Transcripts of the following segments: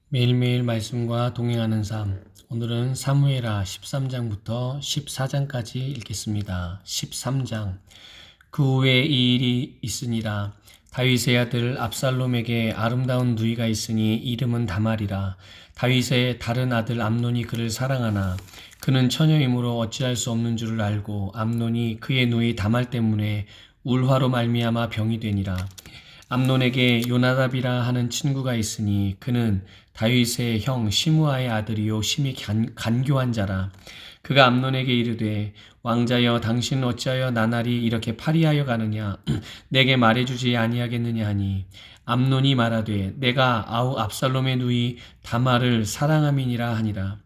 매일매일 말씀과 동행하는 삶. 오늘은 사무엘하 13장부터 14장까지 읽겠습니다. 13장. 그 후에 이 일이 있으니라. 다윗의 아들 압살롬에게 아름다운 누이가 있으니 이름은 다말이라. 다윗의 다른 아들 암논이 그를 사랑하나 그는 처녀이므로 어찌할 수 없는 줄을 알고 암논이 그의 누이 다말 때문에 울화로 말미암아 병이 되니라. 암논에게 요나답이라 하는 친구가 있으니 그는 다윗의 형 시므아의 아들이요 심히 간교한 자라. 그가 암논에게 이르되 왕자여 당신은 어찌하여 나날이 이렇게 파리하여 가느냐 내게 말해주지 아니하겠느냐 하니 암논이 말하되 내가 아우 압살롬의 누이 다말을 사랑함이니라 하니라.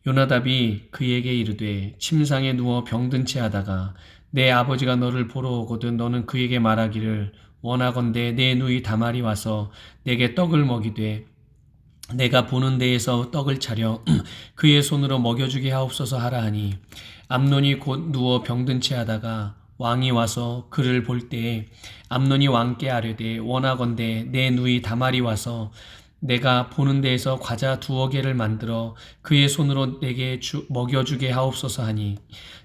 요나답이 그에게 이르되 침상에 누워 병든 채 하다가 내 아버지가 너를 보러 오거든 너는 그에게 말하기를 원하건대 내 누이 다말이 와서 내게 떡을 먹이되 내가 보는 데에서 떡을 차려 그의 손으로 먹여주게 하옵소서 하라 하니 암논이 곧 누워 병든 채 하다가 왕이 와서 그를 볼 때에 암논이 왕께 아뢰되 원하건대 내 누이 다말이 와서 내가 보는 데에서 과자 2개를 만들어 그의 손으로 내게 먹여주게 하옵소서 하니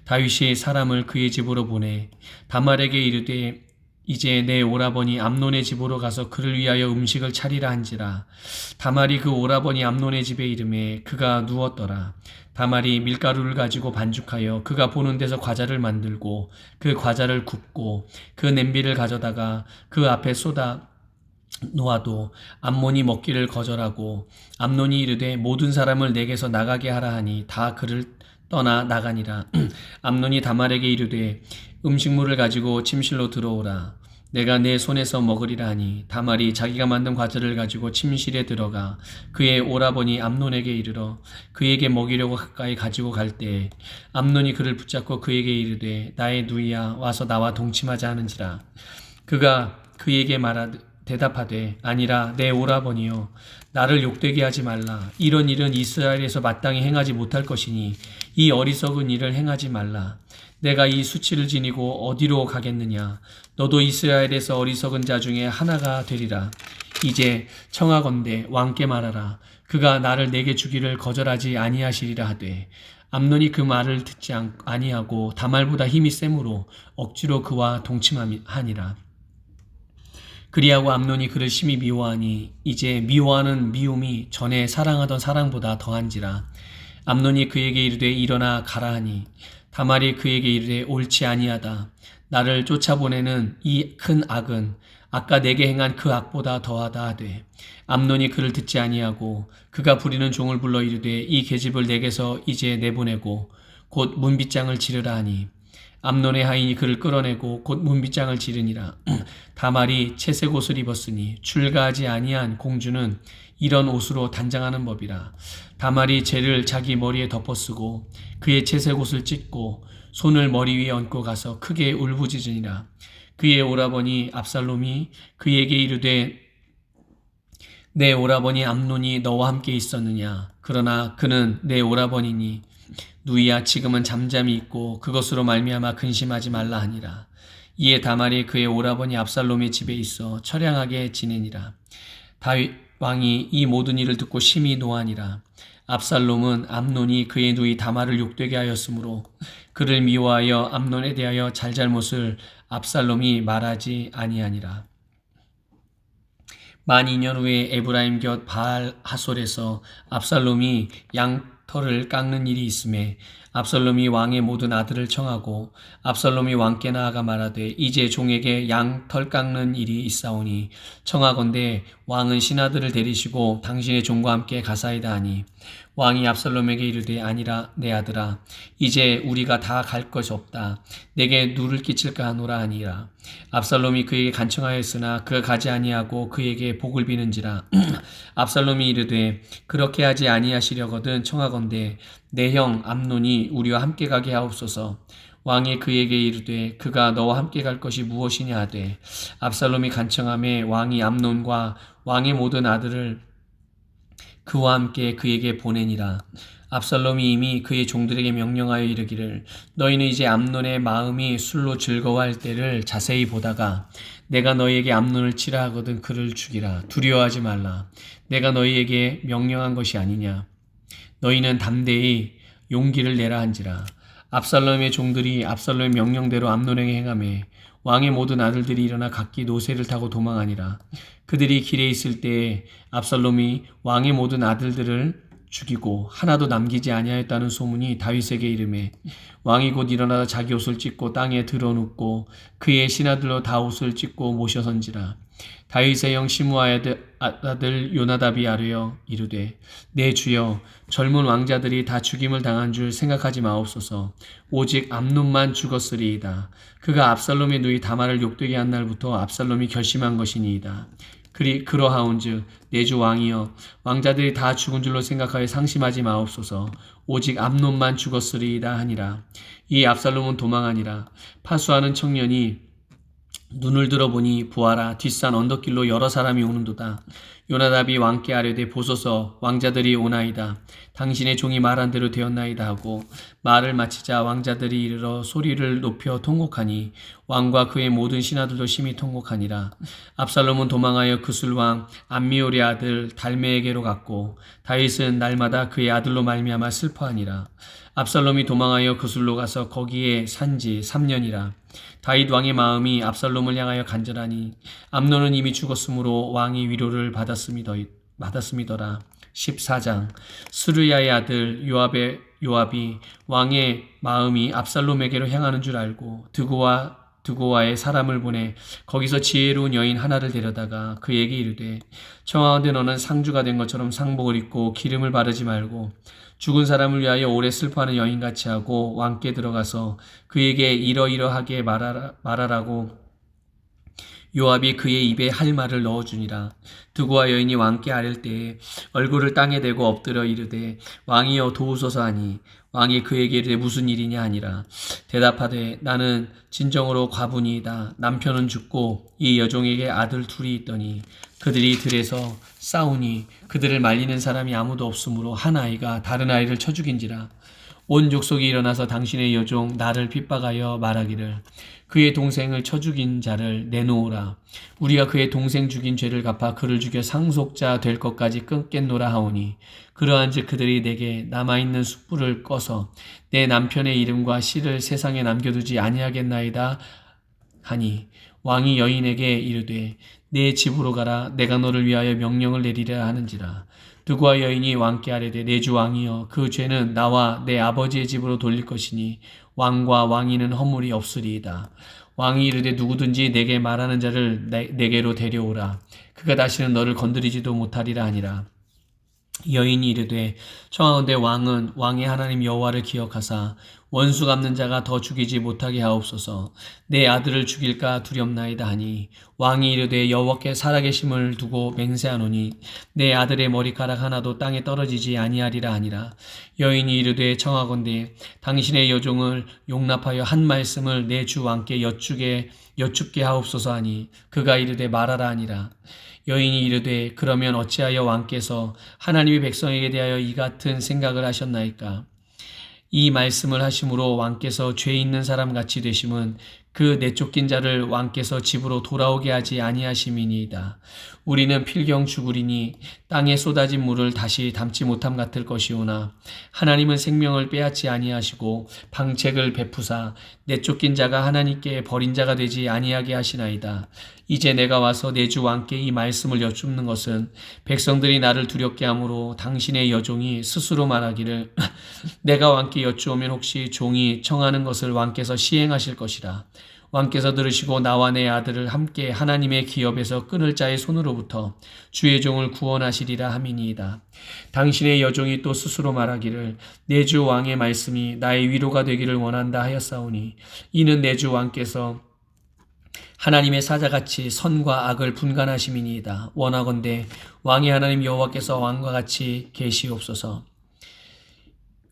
다윗이 사람을 그의 집으로 보내 다말에게 이르되 이제 내 오라버니 암논의 집으로 가서 그를 위하여 음식을 차리라 한지라. 다말이 그 오라버니 암논의 집에 이르매 그가 누웠더라. 다말이 밀가루를 가지고 반죽하여 그가 보는 데서 과자를 만들고 그 과자를 굽고 그 냄비를 가져다가 그 앞에 쏟아 놓아도 암논이 먹기를 거절하고 암논이 이르되 모든 사람을 내게서 나가게 하라 하니 다 그를 떠나 나가니라. 암논이 다말에게 이르되 음식물을 가지고 침실로 들어오라. 내가 내 손에서 먹으리라 하니 다말이 자기가 만든 과자를 가지고 침실에 들어가 그의 오라버니 암논에게 이르러 그에게 먹이려고 가까이 가지고 갈 때에 암논이 그를 붙잡고 그에게 이르되 나의 누이야 와서 나와 동침하자 하는지라. 그가 그에게 대답하되 아니라 내 오라버니여 나를 욕되게 하지 말라. 이런 일은 이스라엘에서 마땅히 행하지 못할 것이니 이 어리석은 일을 행하지 말라. 내가 이 수치를 지니고 어디로 가겠느냐. 너도 이스라엘에서 어리석은 자 중에 하나가 되리라. 이제 청하건대 왕께 말하라. 그가 나를 내게 주기를 거절하지 아니하시리라 하되 암논이 그 말을 듣지 아니하고 다말보다 힘이 세므로 억지로 그와 동침하니라. 그리하고 암논이 그를 심히 미워하니 이제 미워하는 미움이 전에 사랑하던 사랑보다 더한지라. 암논이 그에게 이르되 일어나 가라 하니 다말이 그에게 이르되 옳지 아니하다. 나를 쫓아보내는 이 큰 악은 아까 내게 행한 그 악보다 더하다 하되 암논이 그를 듣지 아니하고 그가 부리는 종을 불러 이르되 이 계집을 내게서 이제 내보내고 곧 문빗장을 지르라 하니 암논의 하인이 그를 끌어내고 곧 문빗장을 지르니라. 다말이 채색 옷을 입었으니 출가하지 아니한 공주는 이런 옷으로 단장하는 법이라. 다말이 재를 자기 머리에 덮어쓰고 그의 채색 옷을 찢고 손을 머리 위에 얹고 가서 크게 울부짖으니라. 그의 오라버니 압살롬이 그에게 이르되 내 오라버니 암논이 너와 함께 있었느냐. 그러나 그는 내 오라버니니 누이야 지금은 잠잠히 있고 그것으로 말미암아 근심하지 말라 하니라. 이에 다말이 그의 오라버니 압살롬의 집에 있어 처량하게 지내니라. 다윗 왕이 이 모든 일을 듣고 심히 노하니라. 압살롬은 암논이 그의 누이 다말을 욕되게 하였으므로 그를 미워하여 암논에 대하여 잘잘못을 압살롬이 말하지 아니하니라. 만 2년 후에 에브라임 곁 바알 하솔에서 압살롬이 양털을 깎는 일이 있음에 압살롬이 왕의 모든 아들을 청하고 압살롬이 왕께 나아가 말하되 이제 종에게 양털 깎는 일이 있사오니 청하건대 왕은 신하들을 데리시고 당신의 종과 함께 가사이다 하니 왕이 압살롬에게 이르되 아니라 내 아들아 이제 우리가 다 갈 것이 없다. 내게 누를 끼칠까 하노라 하니라. 압살롬이 그에게 간청하였으나 그가 가지 아니하고 그에게 복을 비는지라. 압살롬이 이르되 그렇게 하지 아니하시려거든 청하건대 내 형 암논이 우리와 함께 가게 하옵소서. 왕이 그에게 이르되 그가 너와 함께 갈 것이 무엇이냐 하되 압살롬이 간청하매 왕이 암논과 왕의 모든 아들을 그와 함께 그에게 보내니라. 압살롬이 이미 그의 종들에게 명령하여 이르기를 너희는 이제 암논의 마음이 술로 즐거워할 때를 자세히 보다가 내가 너희에게 암논을 치라 하거든 그를 죽이라. 두려워하지 말라. 내가 너희에게 명령한 것이 아니냐. 너희는 담대히 용기를 내라 한지라. 압살롬의 종들이 압살롬의 명령대로 암논에게 행하매 왕의 모든 아들들이 일어나 각기 노새를 타고 도망하니라. 그들이 길에 있을 때에 압살롬이 왕의 모든 아들들을 죽이고 하나도 남기지 아니하였다는 소문이 다윗에게 이르매 왕이 곧 일어나서 자기 옷을 찢고 땅에 드러눕고 그의 신하들로 다 옷을 찢고 모셔선지라. 다윗의 형 시므아의 아들 요나답이 아뢰어 이르되 내 주여 젊은 왕자들이 다 죽임을 당한 줄 생각하지 마옵소서. 오직 암논만 죽었으리이다. 그가 압살롬의 누이 다말을 욕되게 한 날부터 압살롬이 결심한 것이니이다. 그러하온즉 내 주 왕이여 왕자들이 다 죽은 줄로 생각하여 상심하지 마옵소서. 오직 암논만 죽었으리이다 하니라. 이 압살롬은 도망하니라. 파수하는 청년이 눈을 들어보니 부하라 뒷산 언덕길로 여러 사람이 오는도다. 요나답이 왕께 아뢰되 보소서 왕자들이 오나이다. 당신의 종이 말한 대로 되었나이다 하고 말을 마치자 왕자들이 이르러 소리를 높여 통곡하니 왕과 그의 모든 신하들도 심히 통곡하니라. 압살롬은 도망하여 그술왕 암미올의 아들 달메에게로 갔고 다윗은 날마다 그의 아들로 말미암아 슬퍼하니라. 압살롬이 도망하여 그술로 가서 거기에 산지 3년이라. 다윗 왕의 마음이 압살롬을 향하여 간절하니 암논은 이미 죽었으므로 왕이 위로를 받았음이더라. 14장 스루야의 아들 요압이 왕의 마음이 압살롬에게로 향하는 줄 알고 드고와의 사람을 보내 거기서 지혜로운 여인 하나를 데려다가 그에게 이르되 청하건대 너는 상주가 된 것처럼 상복을 입고 기름을 바르지 말고 죽은 사람을 위하여 오래 슬퍼하는 여인같이 하고 왕께 들어가서 그에게 이러이러하게 말하라고 요압이 그의 입에 할 말을 넣어주니라. 드고와 여인이 왕께 아랠 때에 얼굴을 땅에 대고 엎드려 이르되 왕이여 도우소서 하니 왕이 그에게 이르되 무슨 일이냐 하니라. 대답하되 나는 진정으로 과부니이다. 남편은 죽고 이 여종에게 아들 둘이 있더니 그들이 들에서 싸우니 그들을 말리는 사람이 아무도 없으므로 한 아이가 다른 아이를 쳐 죽인지라. 온 족속이 일어나서 당신의 여종 나를 핍박하여 말하기를 그의 동생을 쳐 죽인 자를 내놓으라. 우리가 그의 동생 죽인 죄를 갚아 그를 죽여 상속자 될 것까지 끊겠노라 하오니 그러한즉 그들이 내게 남아있는 숯불을 꺼서 내 남편의 이름과 씨를 세상에 남겨두지 아니하겠나이다 하니 왕이 여인에게 이르되 내 집으로 가라. 내가 너를 위하여 명령을 내리라 하는지라. 드고와 여인이 왕께 아뢰되 내 주 왕이여 그 죄는 나와 내 아버지의 집으로 돌릴 것이니 왕과 왕위는 허물이 없으리이다. 왕이 이르되 누구든지 내게 말하는 자를 내게로 데려오라. 그가 다시는 너를 건드리지도 못하리라 하니라. 여인이 이르되 청하건대 왕은 왕의 하나님 여호와를 기억하사 원수 갚는 자가 더 죽이지 못하게 하옵소서. 내 아들을 죽일까 두렵나이다 하니 왕이 이르되 여호와께 살아계심을 두고 맹세하노니 내 아들의 머리카락 하나도 땅에 떨어지지 아니하리라 하니라. 여인이 이르되 청하건대 당신의 여종을 용납하여 한 말씀을 내 주 왕께 여쭙게 하옵소서 하니 그가 이르되 말하라 하니라. 여인이 이르되 그러면 어찌하여 왕께서 하나님의 백성에게 대하여 이 같은 생각을 하셨나이까? 이 말씀을 하심으로 왕께서 죄 있는 사람 같이 되심은 그 내쫓긴 자를 왕께서 집으로 돌아오게 하지 아니하심이니이다. 우리는 필경 죽으리니 땅에 쏟아진 물을 다시 담지 못함 같을 것이오나 하나님은 생명을 빼앗지 아니하시고 방책을 베푸사 내쫓긴 자가 하나님께 버린 자가 되지 아니하게 하시나이다. 이제 내가 와서 내 주 왕께 이 말씀을 여쭙는 것은 백성들이 나를 두렵게 하므로 당신의 여종이 스스로 말하기를 내가 왕께 여쭈오면 혹시 종이 청하는 것을 왕께서 시행하실 것이라. 왕께서 들으시고 나와 내 아들을 함께 하나님의 기업에서 끊을 자의 손으로부터 주의 종을 구원하시리라 함이니이다. 당신의 여종이 또 스스로 말하기를 내 주 왕의 말씀이 나의 위로가 되기를 원한다 하였사오니 이는 내 주 왕께서 하나님의 사자같이 선과 악을 분간하심이니이다. 원하건대 왕의 하나님 여호와께서 왕과 같이 계시옵소서.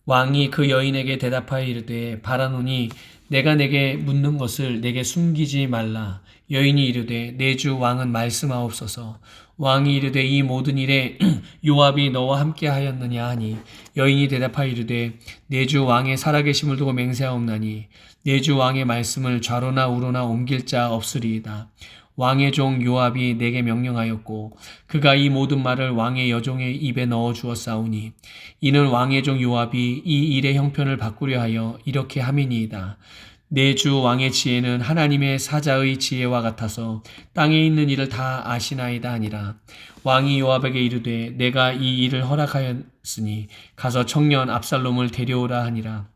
왕이 그 여인에게 대답하여 이르되 바라노니 내가 내게 묻는 것을 내게 숨기지 말라. 여인이 이르되 내 주 왕은 말씀하옵소서. 왕이 이르되 이 모든 일에 요압이 너와 함께 하였느냐 하니 여인이 대답하여 이르되 내 주 왕의 살아계심을 두고 맹세하옵나니 내 주 왕의 말씀을 좌로나 우로나 옮길 자 없으리이다. 왕의 종 요압이 내게 명령하였고 그가 이 모든 말을 왕의 여종의 입에 넣어 주었사오니 이는 왕의 종 요압이 이 일의 형편을 바꾸려 하여 이렇게 함이니이다. 내 주 왕의 지혜는 하나님의 사자의 지혜와 같아서 땅에 있는 일을 다 아시나이다 하니라. 왕이 요압에게 이르되 내가 이 일을 허락하였으니 가서 청년 압살롬을 데려오라 하니라.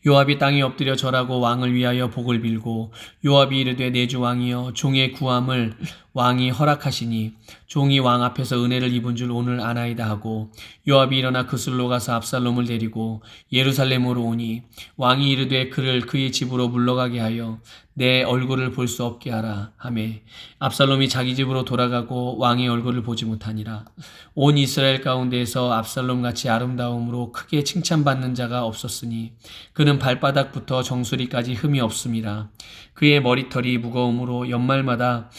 요압이 땅에 엎드려 절하고 왕을 위하여 복을 빌고 요압이 이르되 내 주 왕이여 종의 구함을 왕이 허락하시니 종이 왕 앞에서 은혜를 입은 줄 오늘 아나이다 하고 요압이 일어나 그슬로 가서 압살롬을 데리고 예루살렘으로 오니 왕이 이르되 그를 그의 집으로 물러가게 하여 내 얼굴을 볼 수 없게 하라 하매 압살롬이 자기 집으로 돌아가고 왕의 얼굴을 보지 못하니라. 온 이스라엘 가운데에서 압살롬같이 아름다움으로 크게 칭찬받는 자가 없었으니 그는 발바닥부터 정수리까지 흠이 없음이라. 그의 머리털이 무거움으로 연말마다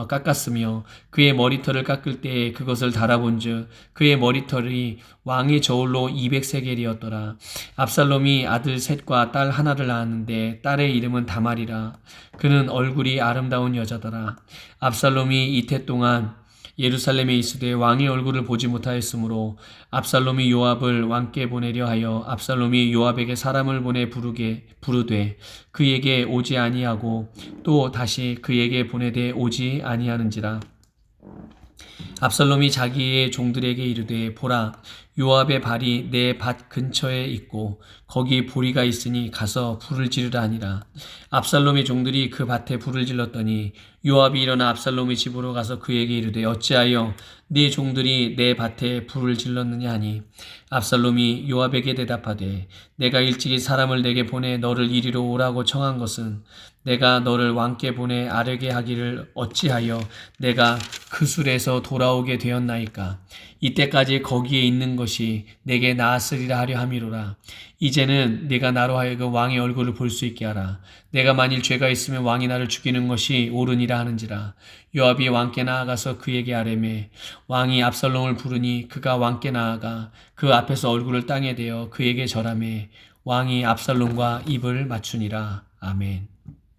깎았으며 그의 머리털을 깎을 때에 그것을 달아본즉 그의 머리털이 왕의 저울로 200세겔이었더라. 압살롬이 아들 셋과 딸 하나를 낳았는데 딸의 이름은 다말이라. 그는 얼굴이 아름다운 여자더라. 압살롬이 이태 동안 예루살렘에 있으되 왕의 얼굴을 보지 못하였으므로 압살롬이 요압을 왕께 보내려 하여 압살롬이 요압에게 사람을 보내 부르되 그에게 오지 아니하고 또 다시 그에게 보내되 오지 아니하는지라. 압살롬이 자기의 종들에게 이르되 보라 요압의 발이 내 밭 근처에 있고 거기 보리가 있으니 가서 불을 지르라 하니라. 압살롬의 종들이 그 밭에 불을 질렀더니 요압이 일어나 압살롬의 집으로 가서 그에게 이르되 어찌하여 네 종들이 내 밭에 불을 질렀느냐 하니 압살롬이 요압에게 대답하되 내가 일찍이 사람을 내게 보내 너를 이리로 오라고 청한 것은 내가 너를 왕께 보내 아뢰게 하기를 어찌하여 내가 그술에서 돌아오게 되었나이까. 이때까지 거기에 있는 것이 내게 나았으리라 하려 함이로라. 이제는 네가 나로 하여금 왕의 얼굴을 볼 수 있게 하라. 내가 만일 죄가 있으면 왕이 나를 죽이는 것이 옳으니라 하는지라. 요압이 왕께 나아가서 그에게 아뢰매 왕이 압살롬을 부르니 그가 왕께 나아가 그 앞에서 얼굴을 땅에 대어 그에게 절하매 왕이 압살롬과 입을 맞추니라. 아멘.